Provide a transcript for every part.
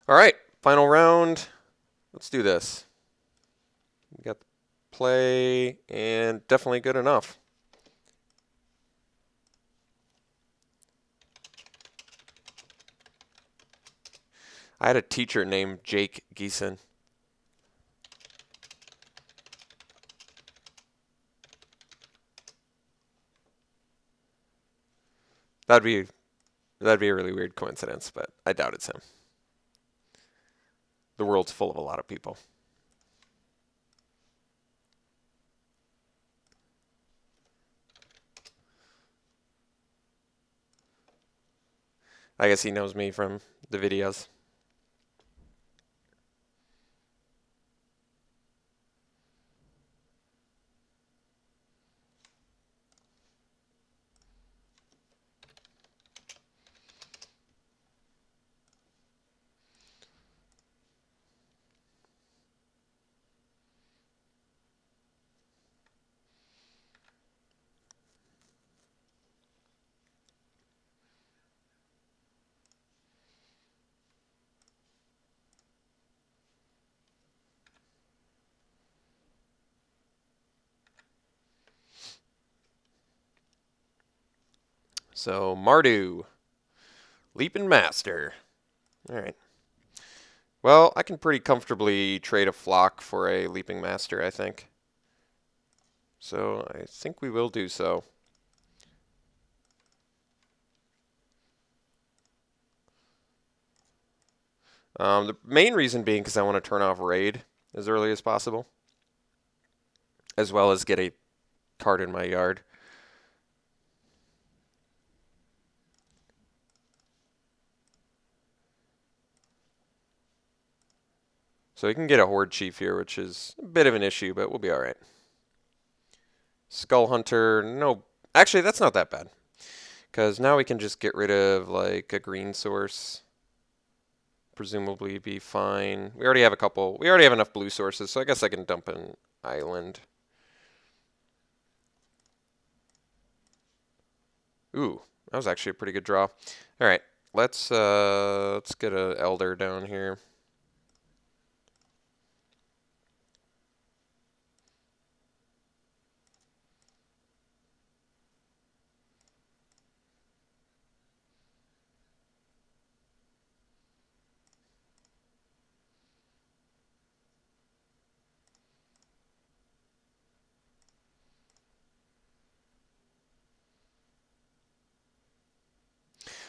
All right, final round. Let's do this. We got the play, and definitely good enough. I had a teacher named Jake Geeson. That'd be that'd be a really weird coincidence, but I doubt it's him. The world's full of a lot of people. I guess he knows me from the videos. So Mardu, Leaping Master. All right. Well, I can pretty comfortably trade a flock for a Leaping Master, I think. So I think we will do so. The main reason being because I want to turn off Raid as early as possible, as well as get a card in my yard. So we can get a Horde Chief here, which is a bit of an issue, but we'll be alright. Skull Hunter, no. Actually, that's not that bad. Because now we can just get rid of, like, a green source. Presumably be fine. We already have a couple. We already have enough blue sources, so I guess I can dump an island. Ooh, that was actually a pretty good draw. Alright, let's get a Elder down here.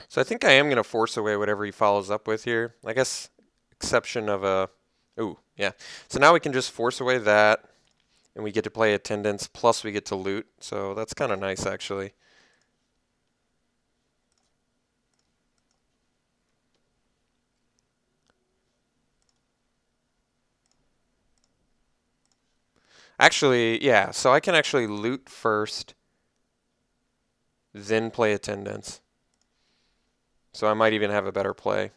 So I think I am going to force away whatever he follows up with here. I guess exception of a... Ooh, yeah. So now we can just force away that, and we get to play Attendance, plus we get to loot. So that's kind of nice, actually. Actually, yeah, so I can actually loot first, then play Attendance. So I might even have a better play.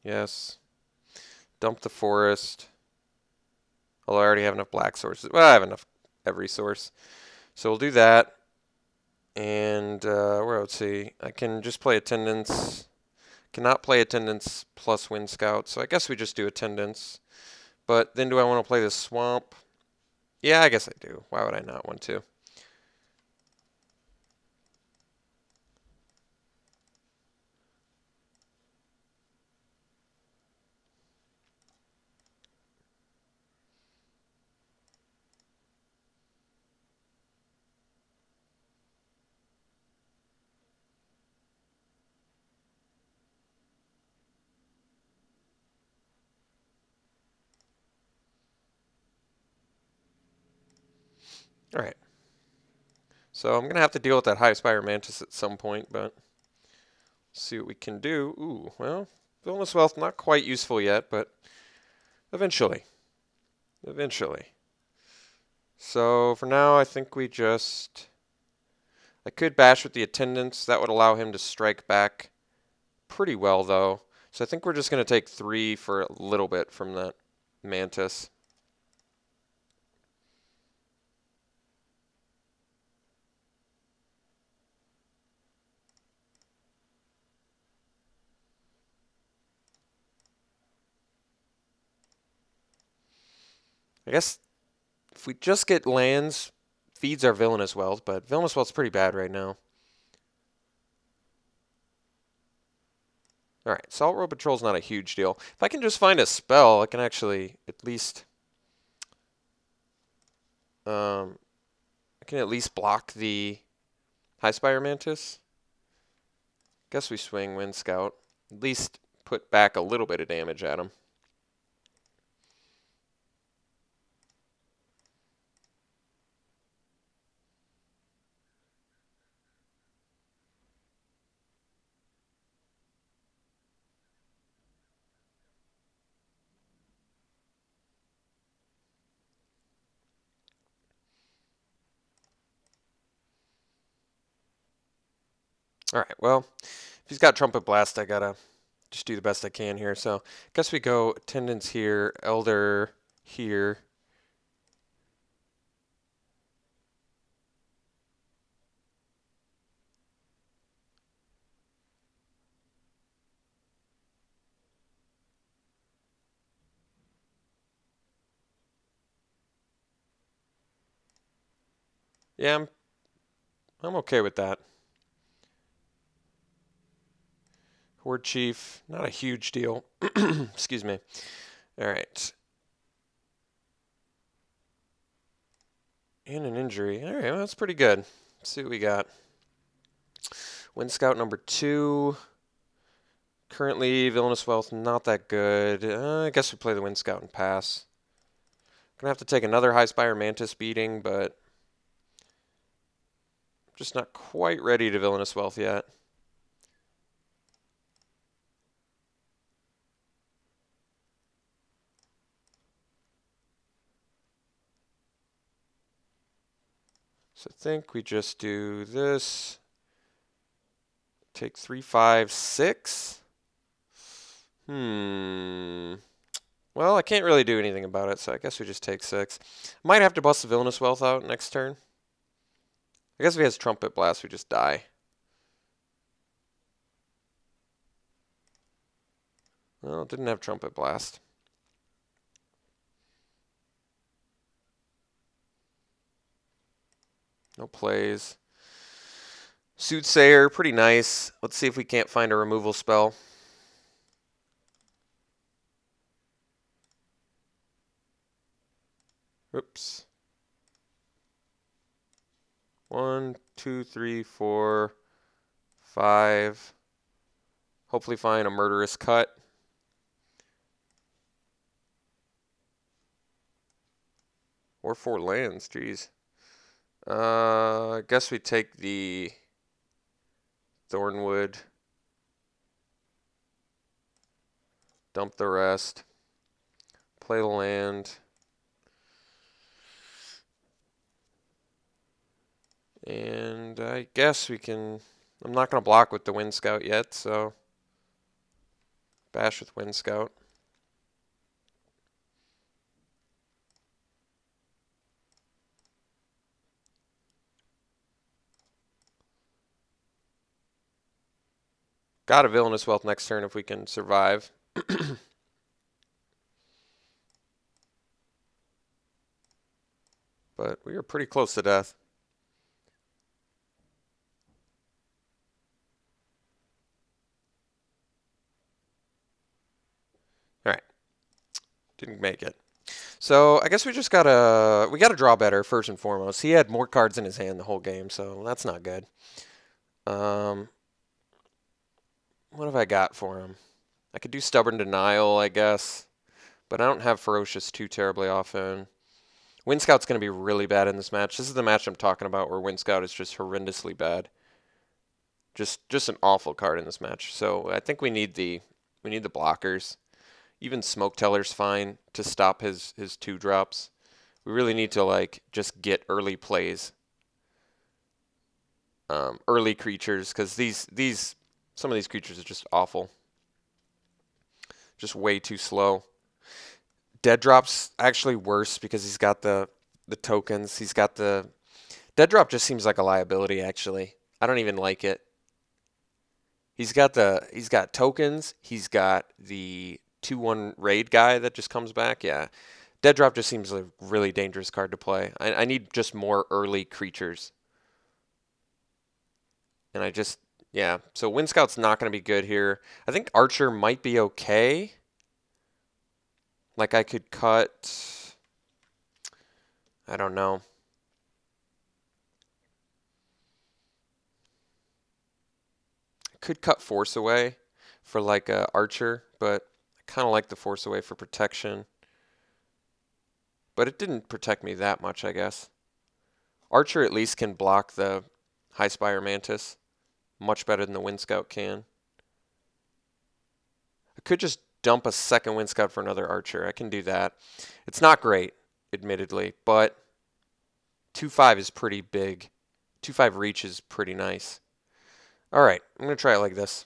Yes. Dump the forest. Although I already have enough black sources. Well, I have enough every source. So we'll do that. And where let's see. I can just play Attendance. Cannot play Attendance plus Wind Scout. So I guess we just do Attendance. But then do I want to play the Swamp? Yeah, I guess I do. Why would I not want to? Alright. So I'm going to have to deal with that High Spire Mantis at some point, but see what we can do. Ooh, well, Villainous Wealth not quite useful yet, but eventually. Eventually. So for now, I think we just... I could bash with the Attendance. That would allow him to strike back pretty well, though. So I think we're just going to take 3 for a little bit from that Mantis. I guess if we just get lands, feeds our Villainous Wealth, but Villainous Wealth's pretty bad right now. Alright, Salt Road Patrol's not a huge deal. If I can just find a spell, I can actually at least... I can at least block the High Spire Mantis. Guess we swing Wind Scout. At least put back a little bit of damage at him. Alright, well, if he's got Trumpet Blast, I gotta just do the best I can here. So, I guess we go Attendants here, Elder here. Yeah, I'm okay with that. Horde Chief, not a huge deal. Excuse me. Alright. And an injury. Alright, well, that's pretty good. Let's see what we got. Wind Scout number 2. Currently, Villainous Wealth, not that good. I guess we play the Wind Scout and pass. Gonna have to take another High Spire Mantis beating, but just not quite ready to Villainous Wealth yet. So I think we just do this. Take 3, 5, 6. Well, I can't really do anything about it, so I guess we just take 6. Might have to bust the Villainous Wealth out next turn. I guess if he has Trumpet Blast, we just die. Well, it didn't have Trumpet Blast. No plays. Soothsayer, pretty nice. Let's see if we can't find a removal spell. Oops. 1, 2, 3, 4, 5. Hopefully find a Murderous Cut. Or 4 lands, jeez. I guess we take the Thornwood. Dump the rest. Play the land. And I guess we can... I'm not going to block with the Wind Scout yet, so... Bash with Wind Scout. Got a Villainous Wealth next turn if we can survive. But we are pretty close to death. Alright. Didn't make it. So I guess we just gotta draw better first and foremost. He had more cards in his hand the whole game, so that's not good. What have I got for him? I could do Stubborn Denial, I guess, but I don't have Ferocious too terribly often. Wind Scout's going to be really bad in this match. This is the match I'm talking about where Wind Scout is just horrendously bad. Just an awful card in this match. So I think we need the blockers. Even Smoke Teller's fine to stop his 2-drops. We really need to like just get early plays. Early creatures, because some of these creatures are just awful. Just way too slow. Dead Drop's actually worse because he's got the tokens. He's got the... Dead Drop just seems like a liability, actually. I don't even like it. He's got tokens. He's got the 2/1 raid guy that just comes back. Yeah. Dead Drop just seems a really dangerous card to play. I need just more early creatures. And I just, yeah. So Wind Scout's not going to be good here. I think Archer might be okay. Like I could cut, I don't know. I could cut Force Away for like a Archer, but I kind of like the Force Away for protection. But it didn't protect me that much, I guess. Archer at least can block the High Spire Mantis much better than the Wind Scout can. I could just dump a second Wind Scout for another Archer. I can do that. It's not great, admittedly, but 2/5 is pretty big. 2/5 reach is pretty nice. All right, I'm going to try it like this.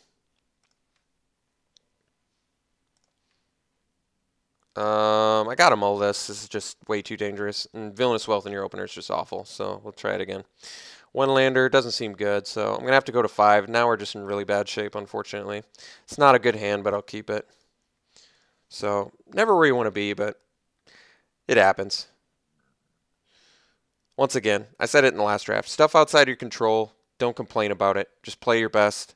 I got to mull this. This is just way too dangerous. And Villainous Wealth in your opener is just awful, so we'll try it again. One lander doesn't seem good, so I'm going to have to go to 5. Now we're just in really bad shape, unfortunately. It's not a good hand, but I'll keep it. So, never where you want to be, but it happens. Once again, I said it in the last draft. Stuff outside your control, don't complain about it. Just play your best.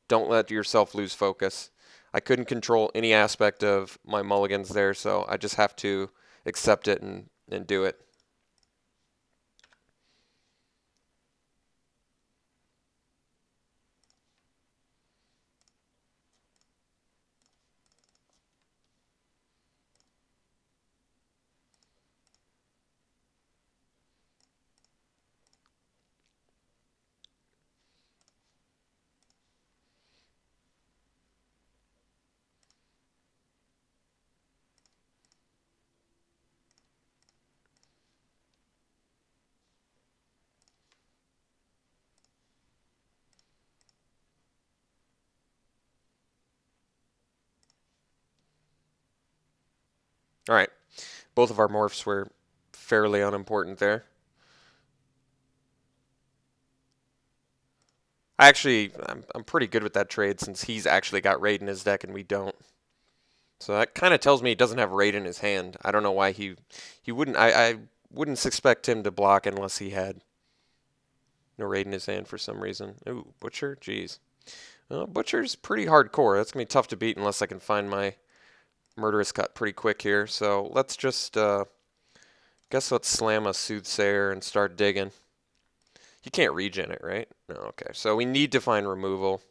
Don't let yourself lose focus. I couldn't control any aspect of my mulligans there, so I just have to accept it and do it. All right. Both of our morphs were fairly unimportant there. I'm pretty good with that trade since he's actually got Raid in his deck and we don't. So that kind of tells me he doesn't have Raid in his hand. I don't know why he wouldn't. I wouldn't expect him to block unless he had no Raid in his hand for some reason. Ooh, Butcher? Jeez. Well, Butcher's pretty hardcore. That's going to be tough to beat unless I can find my Murderous Cut pretty quick here. So let's just, guess let's slam a Soothsayer and start digging. You can't regen it, right? No, okay. So we need to find removal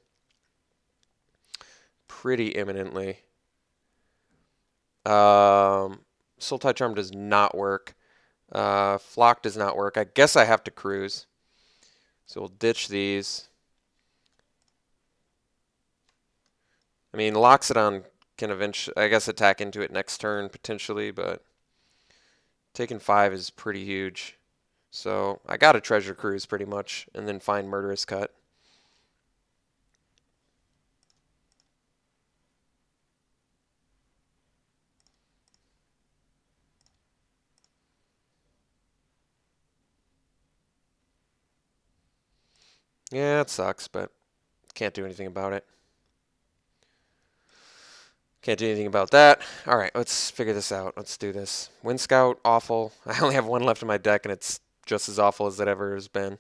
pretty imminently. Soul Tie Charm does not work. Flock does not work. I guess I have to cruise. So we'll ditch these. I mean, Loxodon can eventually, I guess, attack into it next turn potentially, but taking 5 is pretty huge. So I got to Treasure Cruise pretty much and then find Murderous Cut. Yeah, it sucks, but can't do anything about it. Can't do anything about that. All right, let's figure this out. Let's do this. Wind Scout, awful. I only have 1 left in my deck, and it's just as awful as it ever has been.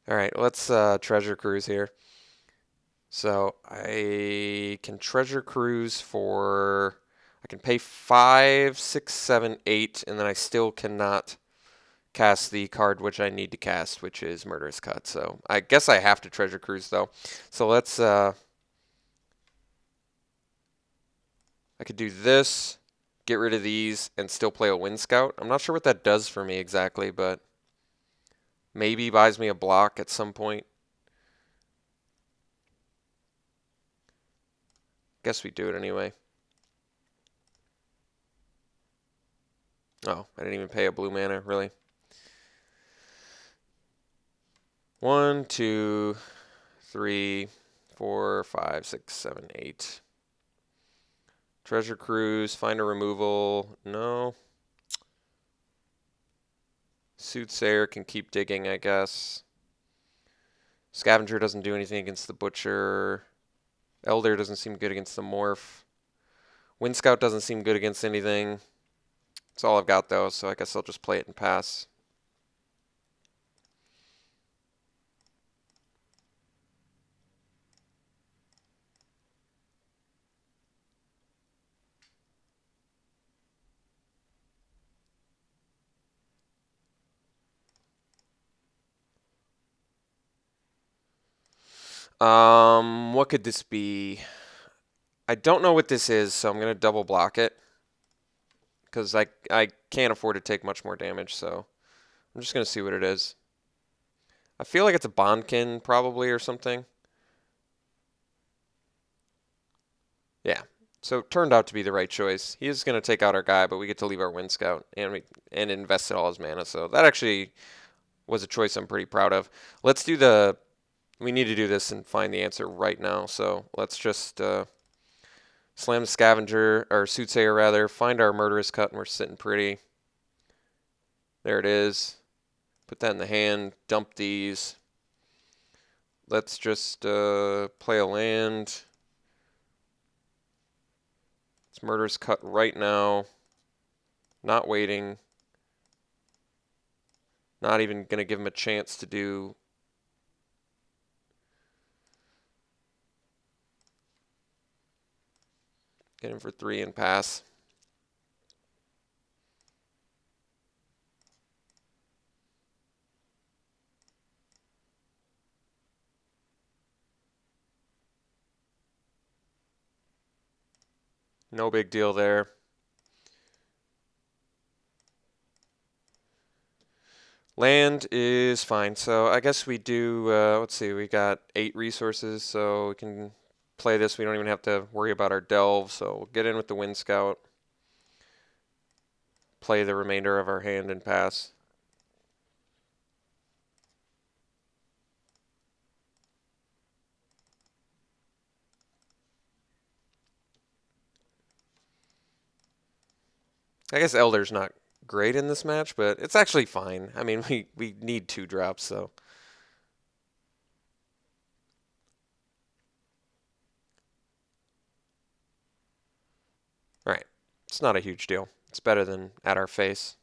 All right, let's Treasure Cruise here. So I can Treasure Cruise for... I can pay 5, 6, 7, 8, and then I still cannot cast the card which I need to cast, which is Murderous Cut. So I guess I have to Treasure Cruise, though. So let's... I could do this, get rid of these, and still play a Wind Scout. I'm not sure what that does for me exactly, but maybe buys me a block at some point. Guess we do it anyway. Oh, I didn't even pay a blue mana, really. 1, 2, 3, 4, 5, 6, 7, 8. Treasure Cruise, find a removal. No. Soothsayer can keep digging, I guess. Scavenger doesn't do anything against the Butcher. Elder doesn't seem good against the Morph. Wind Scout doesn't seem good against anything. That's all I've got though, so I guess I'll just play it and pass. What could this be? I don't know what this is, so I'm going to double block it. Because I can't afford to take much more damage, so I'm just going to see what it is. I feel like it's a Bondkin, probably, or something. Yeah. So it turned out to be the right choice. He is going to take out our guy, but we get to leave our Wind Scout, and invested all his mana. So that actually was a choice I'm pretty proud of. Let's do the... We need to do this and find the answer right now. So let's just slam the Scavenger, or Soothsayer rather, find our Murderous Cut, and we're sitting pretty. There it is. Put that in the hand, dump these. Let's just play a land. It's Murderous Cut right now. Not waiting. Not even going to give him a chance to do... Get him for 3 and pass. No big deal there. Land is fine. So I guess we do, let's see, we got 8 resources, so we can play this. We don't even have to worry about our delve, so we'll get in with the Wind Scout. Play the remainder of our hand and pass. I guess Elder's not great in this match, but it's actually fine. I mean, we need 2 drops, so. Alright, it's not a huge deal. It's better than at our face.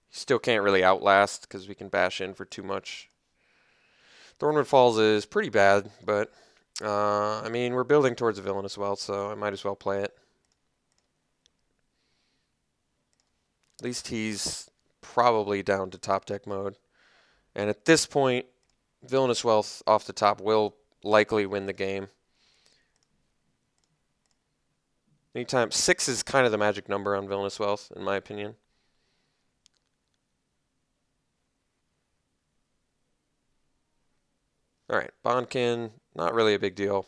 Still can't really outlast because we can bash in for too much. Thornwood Falls is pretty bad, but I mean, we're building towards a villain as well, so I might as well play it. At least he's probably down to top deck mode. And at this point, Villainous Wealth off the top will likely win the game. Anytime 6 is kind of the magic number on Villainous Wealth, in my opinion. Alright, Bondkin, not really a big deal.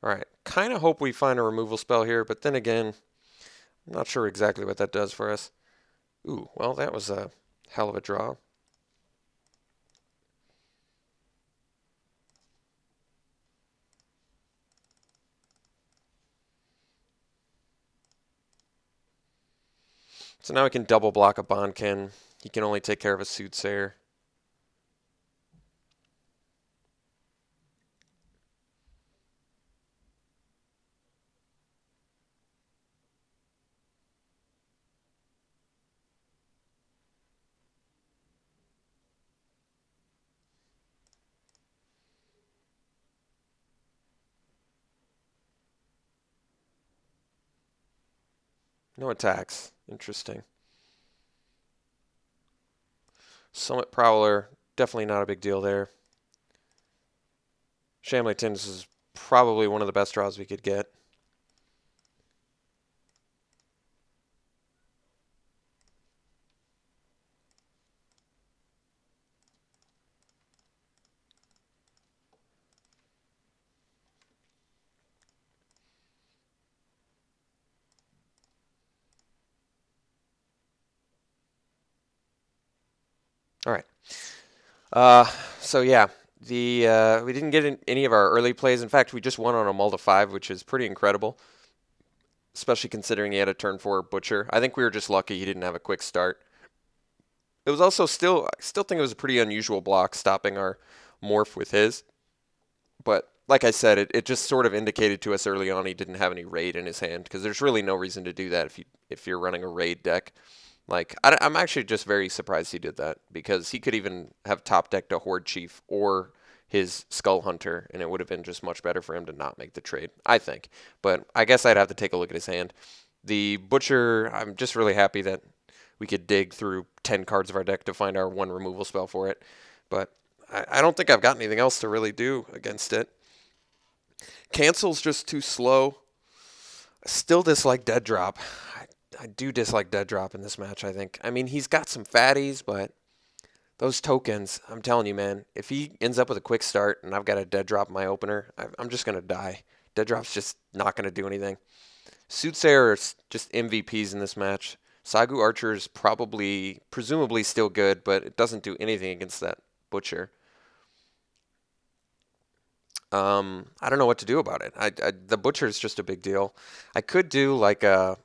Alright, kind of hope we find a removal spell here, but then again, I'm not sure exactly what that does for us. Ooh, well, that was a hell of a draw. So now we can double block a Bondkin. He can only take care of a Soothsayer. No attacks. Interesting. Summit Prowler, definitely not a big deal there. Shamley Tins is probably one of the best draws we could get. All right. So yeah, we didn't get any of our early plays. In fact, we just won on a mull to 5, which is pretty incredible. especially considering he had a turn 4 Butcher. I think we were just lucky he didn't have a quick start. It was also I still think it was a pretty unusual block stopping our morph with his. But like I said, it just sort of indicated to us early on he didn't have any raid in his hand, because there's really no reason to do that if you're running a raid deck. Like, I'm actually just very surprised he did that, because he could even have top decked a Horde Chief or his Skull Hunter, and it would have been just much better for him to not make the trade, I think. But I guess I'd have to take a look at his hand. The Butcher, I'm just really happy that we could dig through 10 cards of our deck to find our one removal spell for it. But I don't think I've got anything else to really do against it. Cancel's just too slow. I still dislike Dead Drop. I do dislike Dead Drop in this match, I think. I mean, he's got some fatties, but those tokens, I'm telling you, man, if he ends up with a quick start and I've got a Dead Drop in my opener, I'm just going to die. Dead Drop's just not going to do anything. Soothsayer are just MVPs in this match. Sagu Archer is presumably still good, but it doesn't do anything against that Butcher. I don't know what to do about it. The Butcher is just a big deal. I could do like a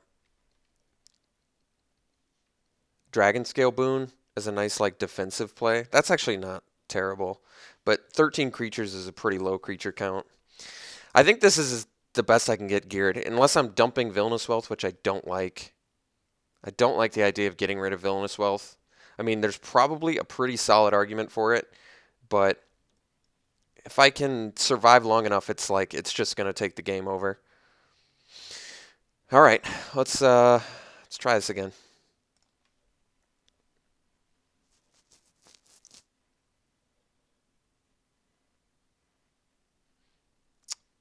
Dragon Scale Boon as a nice like defensive play. That's actually not terrible, but 13 creatures is a pretty low creature count. I think this is the best I can get geared, unless I'm dumping Villainous Wealth, which I don't like. I don't like the idea of getting rid of Villainous Wealth. I mean, there's probably a pretty solid argument for it, but if I can survive long enough, it's just going to take the game over. All right, let's try this again.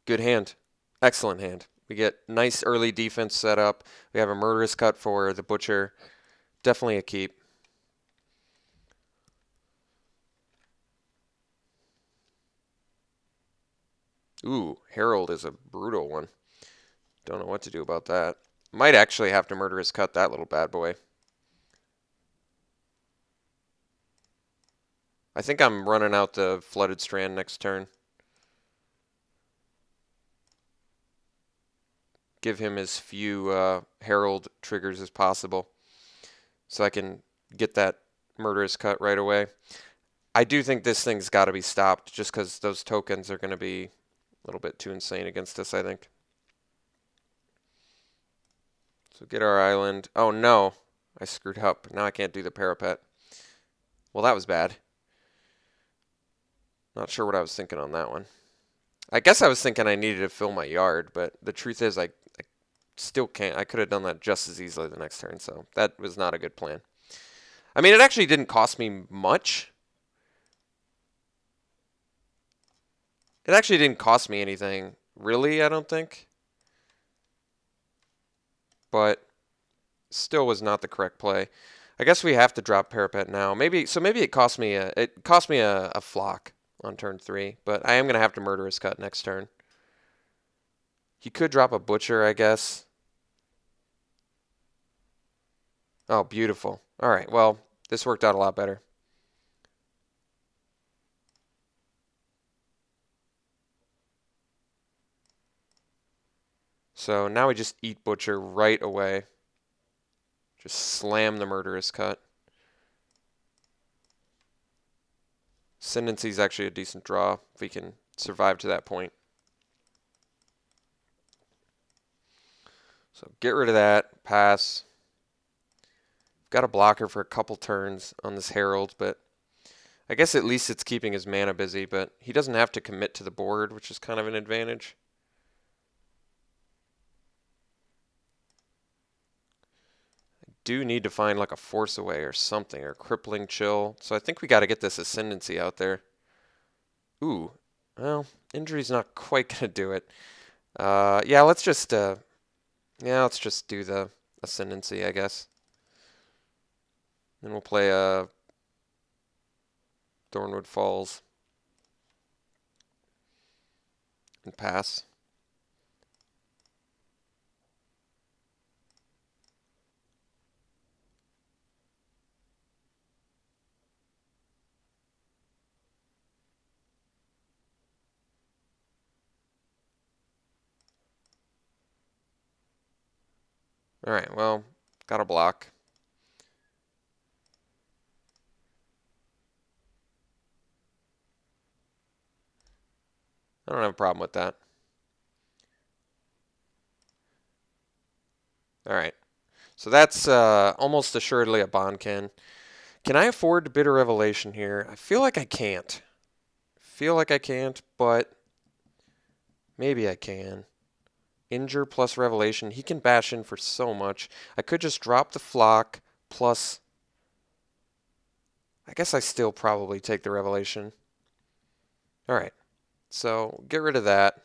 Good hand. Excellent hand. We get nice early defense set up. We have a Murderous Cut for the Butcher. Definitely a keep. Ooh, Herald is a brutal one. Don't know what to do about that. Might actually have to Murderous Cut that little bad boy. I think I'm running out the Flooded Strand next turn. Give him as few Herald triggers as possible, so I can get that Murderous Cut right away. I do think this thing's got to be stopped, just because those tokens are going to be a little bit too insane against us, I think. So get our island. Oh no, I screwed up. Now I can't do the parapet. Well, that was bad. Not sure what I was thinking on that one. I guess I was thinking I needed to fill my yard, but the truth is I still can't. I could have done that just as easily the next turn, so that was not a good plan. I mean, it actually didn't cost me much. It actually didn't cost me anything, really, I don't think. But still was not the correct play. I guess we have to drop Parapet now. Maybe it cost me a flock on turn 3, but I am going to have to Murderous Cut next turn. He could drop a Butcher, I guess. Oh, beautiful. All right, well, this worked out a lot better. So now we just eat Butcher right away. Just slam the Murderous Cut. Ascendancy is actually a decent draw if we can survive to that point. So get rid of that. Pass. Got a blocker for a couple turns on this Herald, but I guess at least it's keeping his mana busy, but he doesn't have to commit to the board, which is kind of an advantage. I do need to find like a Force Away or something, or Crippling Chill. So I think we got to get this Ascendancy out there. Ooh, well, injury's not quite going to do it. Yeah, let's just do the Ascendancy, I guess. Then we'll play Thornwood Falls and pass. Alright, well, got a block. I don't have a problem with that. Alright, so that's almost assuredly a Bonkin. Can I afford to bid a Revelation here? I feel like I can't. Feel like I can't, but maybe I can. Injure plus Revelation. He can bash in for so much. I could just drop the flock plus... I guess I still probably take the Revelation. Alright, so get rid of that.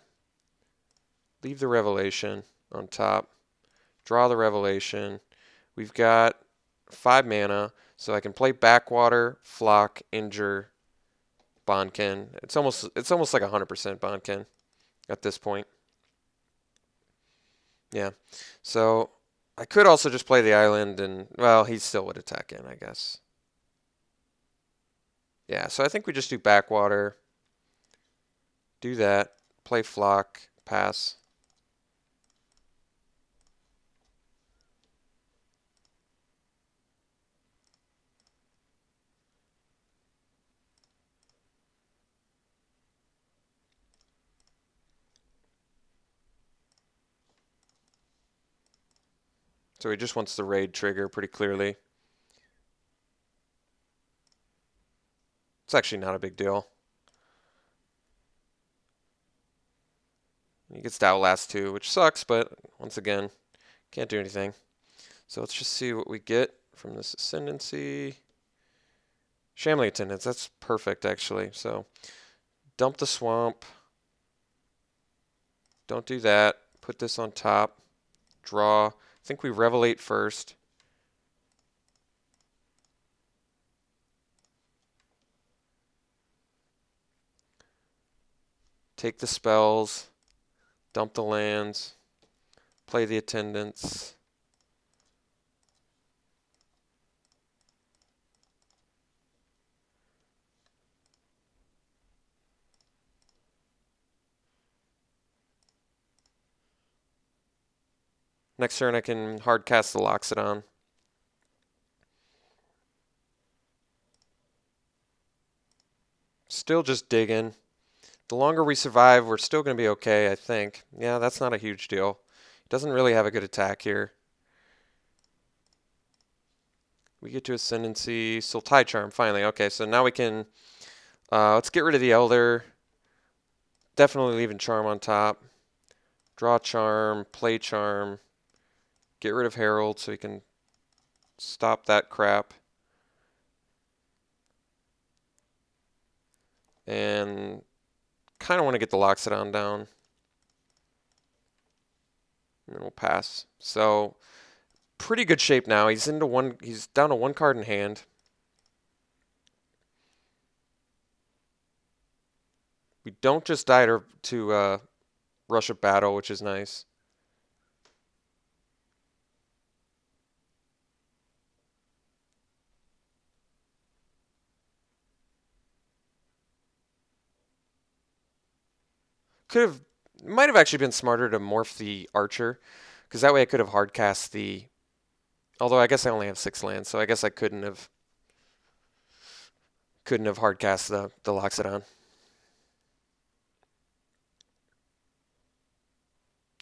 Leave the Revelation on top. Draw the Revelation. We've got 5 mana, so I can play Backwater, Flock, Injure, Bonkin. It's almost like 100% Bonkin at this point. Yeah. So I could also just play the island and, well, he still would attack in, I guess. Yeah, so I think we just do Backwater. Do that. Play Flock. Pass. So he just wants the raid trigger pretty clearly. It's actually not a big deal. He gets to outlast too, which sucks, but once again, can't do anything. So let's just see what we get from this Ascendancy. Shambling Attendants, that's perfect actually. So dump the swamp. Don't do that. Put this on top. Draw. I think we Revelate first. Take the spells. Dump the lands. Play the Attendants. Next turn I can hard cast the Loxodon. Still just digging. The longer we survive, we're still going to be okay, I think. Yeah, that's not a huge deal. He doesn't really have a good attack here. We get to Ascendancy. Sultai Charm, finally. Okay, so now we can... let's get rid of the Elder. Definitely leaving Charm on top. Draw Charm, play Charm. Get rid of Herald so we can stop that crap. And kind of want to get the Loxodon down. And then we'll pass. So pretty good shape now. He's down to 1 card in hand. We don't just die to Rush of Battle, which is nice. Might have actually been smarter to morph the Archer, because that way I could have hardcast the... Although I guess I only have 6 lands, so I guess I couldn't have hardcast the Loxodon.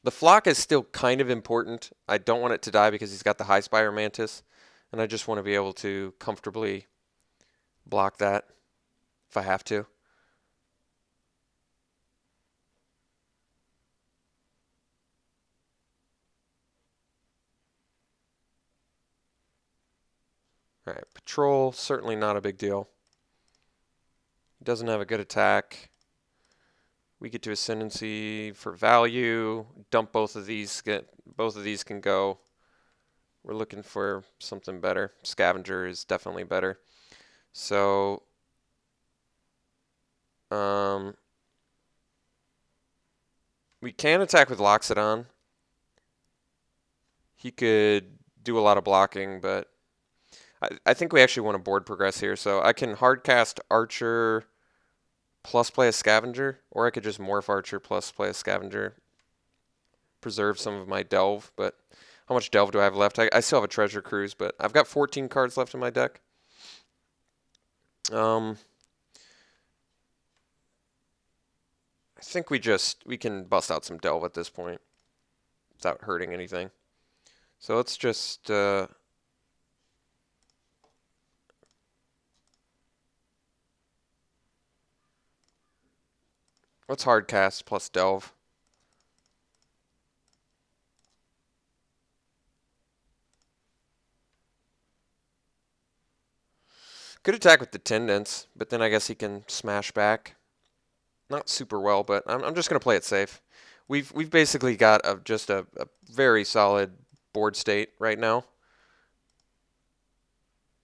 The Flock is still kind of important. I don't want it to die because he's got the High Spire Mantis, and I just want to be able to comfortably block that if I have to. All right, Patrol, certainly not a big deal. He doesn't have a good attack. We get to Ascendancy for value. Dump both of these. Both of these can go. We're looking for something better. Scavenger is definitely better. So, we can attack with Loxodon. He could do a lot of blocking, but I think we actually want to board progress here. So I can hardcast Archer plus play a Scavenger, or I could just morph Archer plus play a Scavenger. Preserve some of my Delve, but How much Delve do I have left? I still have a Treasure Cruise, but I've got 14 cards left in my deck. I think we can bust out some Delve at this point without hurting anything. So let's just let's hard cast plus Delve. Good attack with the Tendons, but then I guess he can smash back. Not super well, but I'm just gonna play it safe. We've basically got just a very solid board state right now,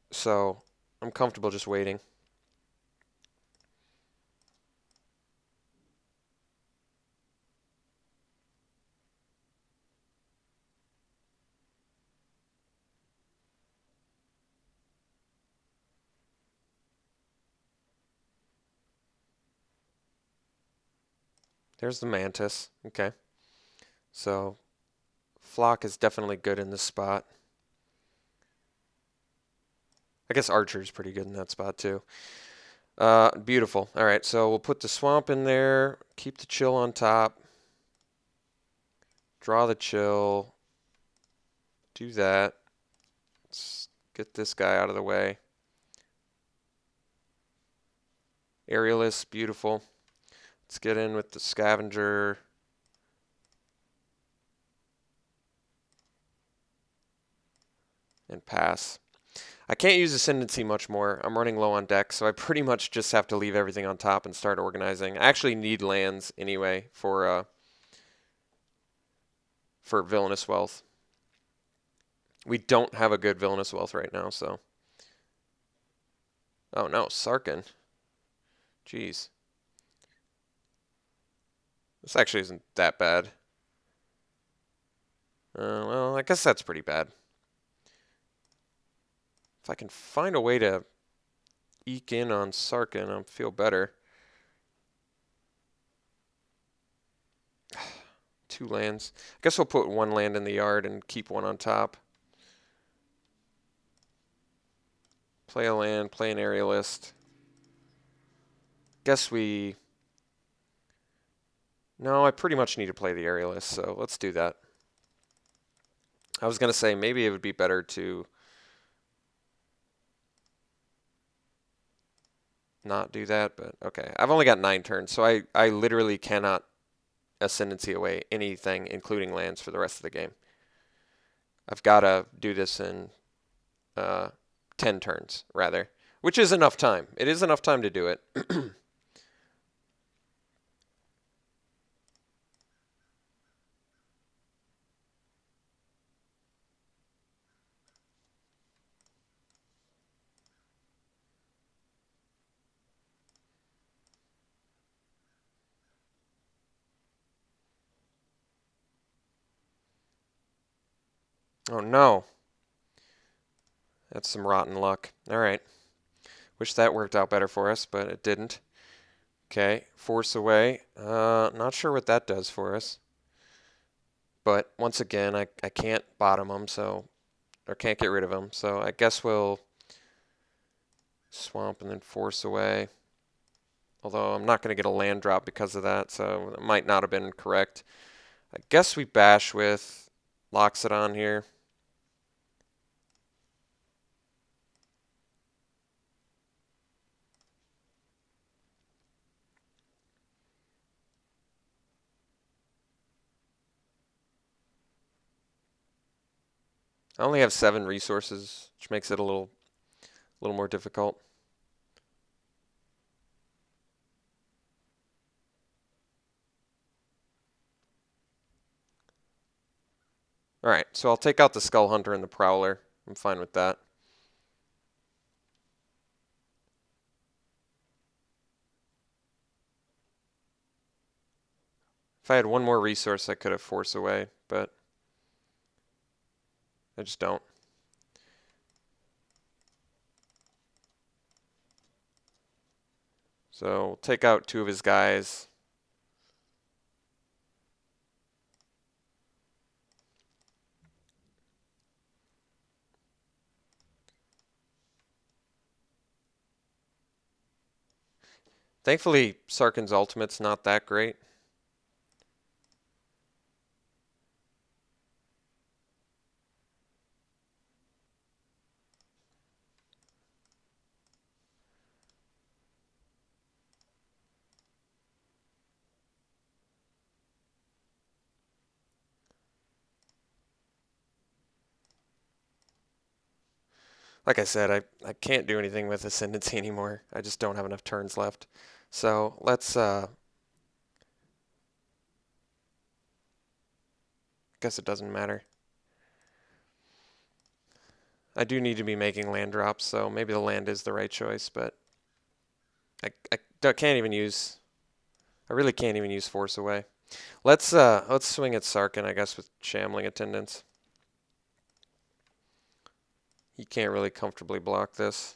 so I'm comfortable just waiting. There's the Mantis. Okay. So Flock is definitely good in this spot. I guess Archer's pretty good in that spot too. Beautiful. All right, so we'll put the Swamp in there. Keep the Chill on top. Draw the Chill. Do that. Let's get this guy out of the way. Aerialist, beautiful. Let's get in with the Scavenger. And pass. I can't use Ascendancy much more. I'm running low on deck, so I pretty much just have to leave everything on top and start organizing. I actually need lands anyway for Villainous Wealth. We don't have a good Villainous Wealth right now, so. Oh no, Sarkin. Jeez. This actually isn't that bad. Well, I guess that's pretty bad. If I can find a way to eke in on Sarkin, I'll feel better. 2 lands. I guess we'll put 1 land in the yard and keep 1 on top. Play a land, play an aerialist. Guess we... No, I pretty much need to play the aerialist, so let's do that. I was going to say maybe it would be better to not do that, but okay. I've only got 9 turns, so I literally cannot Ascendancy away anything, including lands, for the rest of the game. I've got to do this in 10 turns, rather, which is enough time. It is enough time to do it. Oh no. That's some rotten luck. All right. Wish that worked out better for us, but it didn't. Okay, force away. Not sure what that does for us. But once again, I can't bottom them, so, or can't get rid of them. So I guess we'll swamp and then force away. Although I'm not going to get a land drop because of that, so it might not have been correct. I guess we bash with Loxodon here. I only have 7 resources, which makes it a little more difficult. Alright, so I'll take out the Skull Hunter and the Prowler. I'm fine with that. If I had 1 more resource, I could have forced away, but I just don't. So we'll take out 2 of his guys. Thankfully, Sarkin's ultimate's not that great. Like I said, I can't do anything with Ascendancy anymore. I just don't have enough turns left. So let's, guess it doesn't matter. I do need to be making land drops, so maybe the land is the right choice, but I can't even use, I really can't even use Force Away. Let's swing at Sarkin, I guess, with Shambling Attendance. He can't really comfortably block this.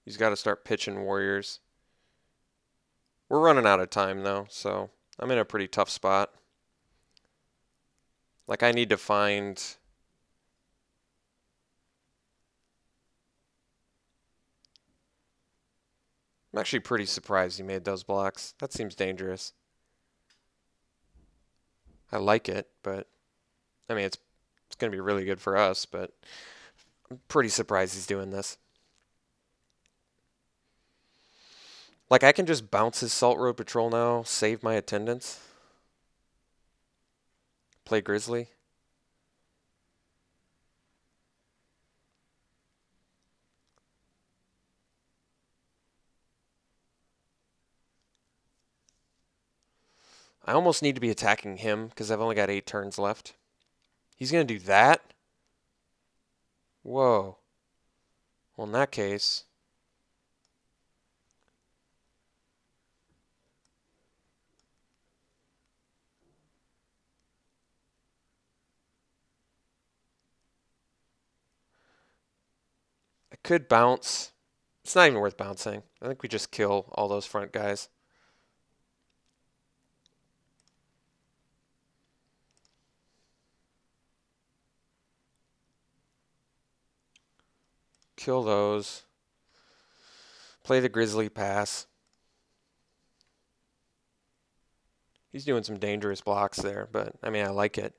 He's got to start pitching warriors. We're running out of time, though, so I'm in a pretty tough spot. Like, I need to find... I'm actually pretty surprised he made those blocks. That seems dangerous. I like it, but... I mean, it's going to be really good for us, but I'm pretty surprised he's doing this. Like, I can just bounce his Salt Road Patrol now, save my attendance. Play Grizzly. I almost need to be attacking him because I've only got 8 turns left. He's going to do that? Whoa. Well, in that case... I could bounce. It's not even worth bouncing. I think we just kill all those front guys. Kill those. Play the Grizzly pass. He's doing some dangerous blocks there, but I mean, I like it.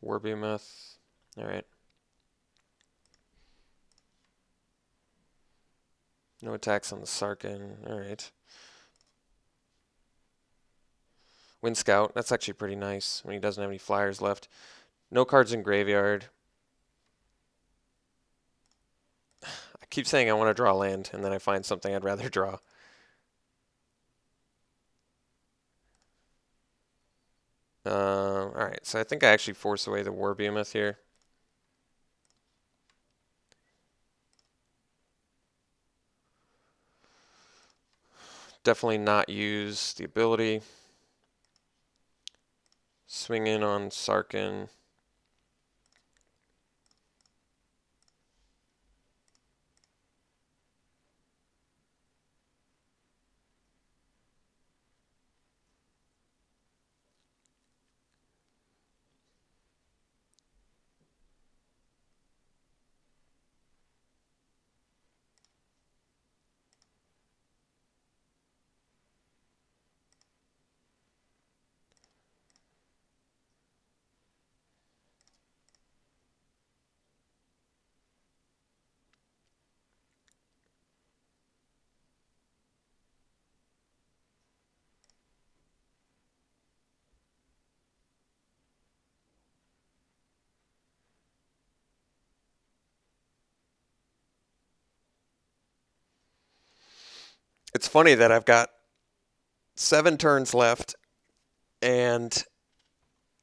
War Behemoth. Alright. No attacks on the Sarkin. Alright. Wind Scout. That's actually pretty nice when he doesn't have any flyers left. No cards in graveyard. I keep saying I want to draw land, and then I find something I'd rather draw. Alright, so I think I actually force away the War Behemoth here. Definitely not use the ability. Swing in on Sarkin. It's funny that I've got 7 turns left, and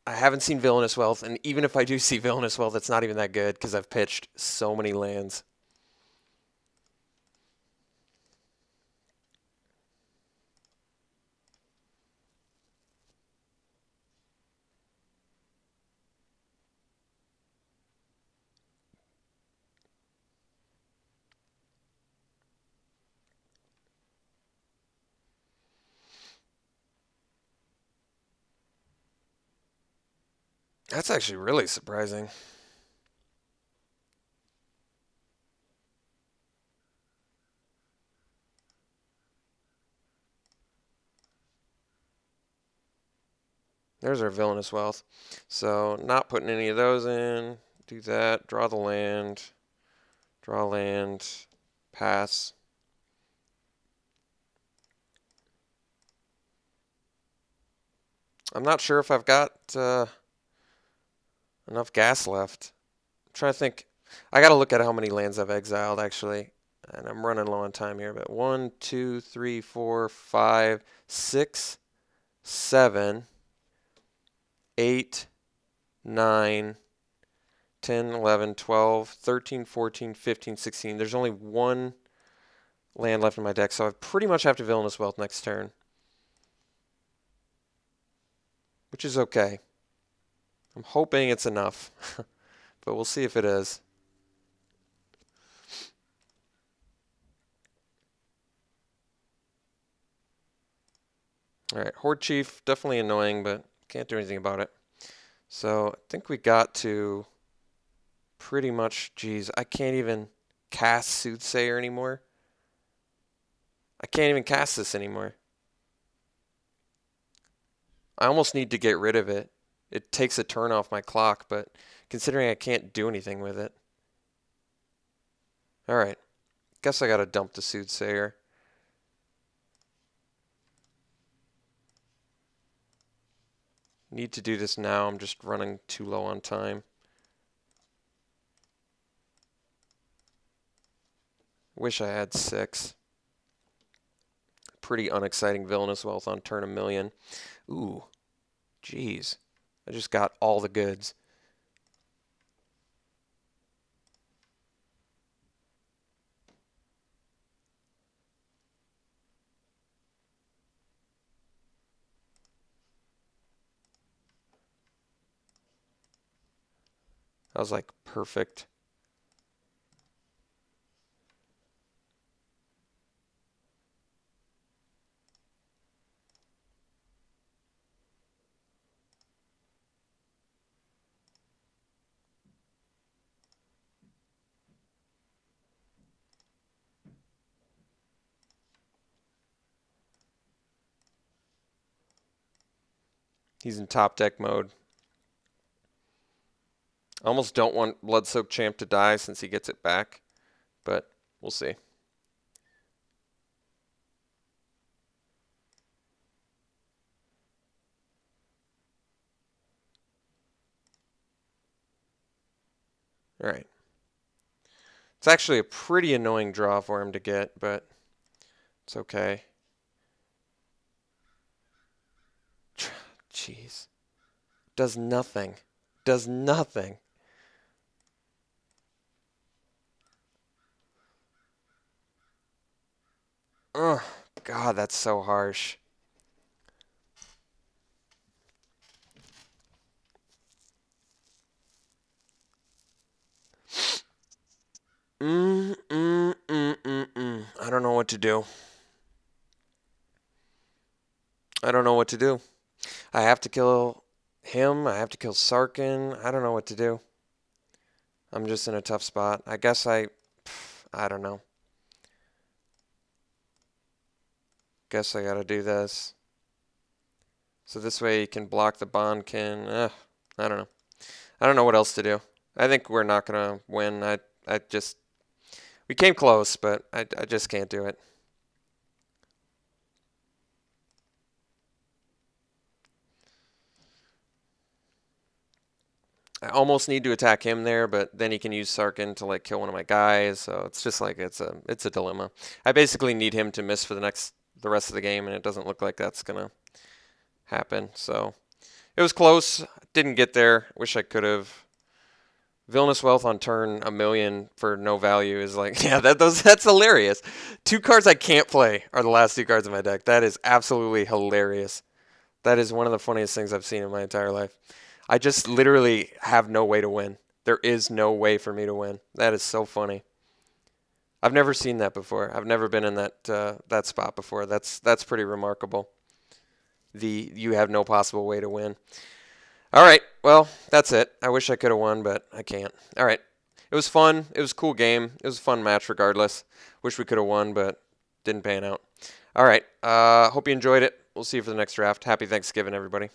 I haven't seen Villainous Wealth, and even if I do see Villainous Wealth, it's not even that good because I've pitched so many lands. That's actually really surprising. There's our villainous wealth. So not putting any of those in. Do that. Draw the land. Draw land. Pass. I'm not sure if I've got enough gas left. I'm trying to think. I got to look at how many lands I've exiled, actually. And I'm running low on time here. But 1, 2, 3, 4, 5, 6, 7, 8, 9, 10, 11, 12, 13, 14, 15, 16. There's only one land left in my deck, so I pretty much have to Villainous Wealth next turn. Which is okay. I'm hoping it's enough, but we'll see if it is. Alright, Horde Chief, definitely annoying, but can't do anything about it. So I think we got to pretty much, geez, I can't even cast Soothsayer anymore. I can't even cast this anymore. I almost need to get rid of it. It takes a turn off my clock, but considering I can't do anything with it. Alright, guess I gotta dump the Soothsayer. Need to do this now, I'm just running too low on time. Wish I had 6. Pretty unexciting Villainous Wealth on turn 1,000,000. Ooh, jeez. I just got all the goods. That was like perfect. He's in top deck mode. I almost don't want Bloodsoaked Champ to die since he gets it back, but we'll see. Alright. It's actually a pretty annoying draw for him to get, but it's okay. Jeez. Does nothing. Does nothing. Ugh. God, that's so harsh. I don't know what to do. I don't know what to do. I have to kill him. I have to kill Sarkin. I don't know what to do. I'm just in a tough spot. I guess I don't know. Guess I gotta do this. So this way he can block the Bondkin. I don't know. I don't know what else to do. I think we're not gonna win. We came close, but I just can't do it. I almost need to attack him there, but then he can use Sarkin to like kill one of my guys. So it's just like it's a dilemma. I basically need him to miss for the rest of the game, and it doesn't look like that's gonna happen. So it was close. Didn't get there. Wish I could have. Villainous Wealth on turn 1,000,000 for no value is like, yeah, that's hilarious. 2 cards I can't play are the last 2 cards in my deck. That is absolutely hilarious. That is one of the funniest things I've seen in my entire life. I just literally have no way to win. There is no way for me to win. That is so funny. I've never seen that before. I've never been in that spot before. That's pretty remarkable. You have no possible way to win. All right, well, that's it. I wish I could have won, but I can't. All right, it was fun. It was a cool game. It was a fun match regardless. Wish we could have won, but didn't pan out. All right, hope you enjoyed it. We'll see you for the next draft. Happy Thanksgiving, everybody.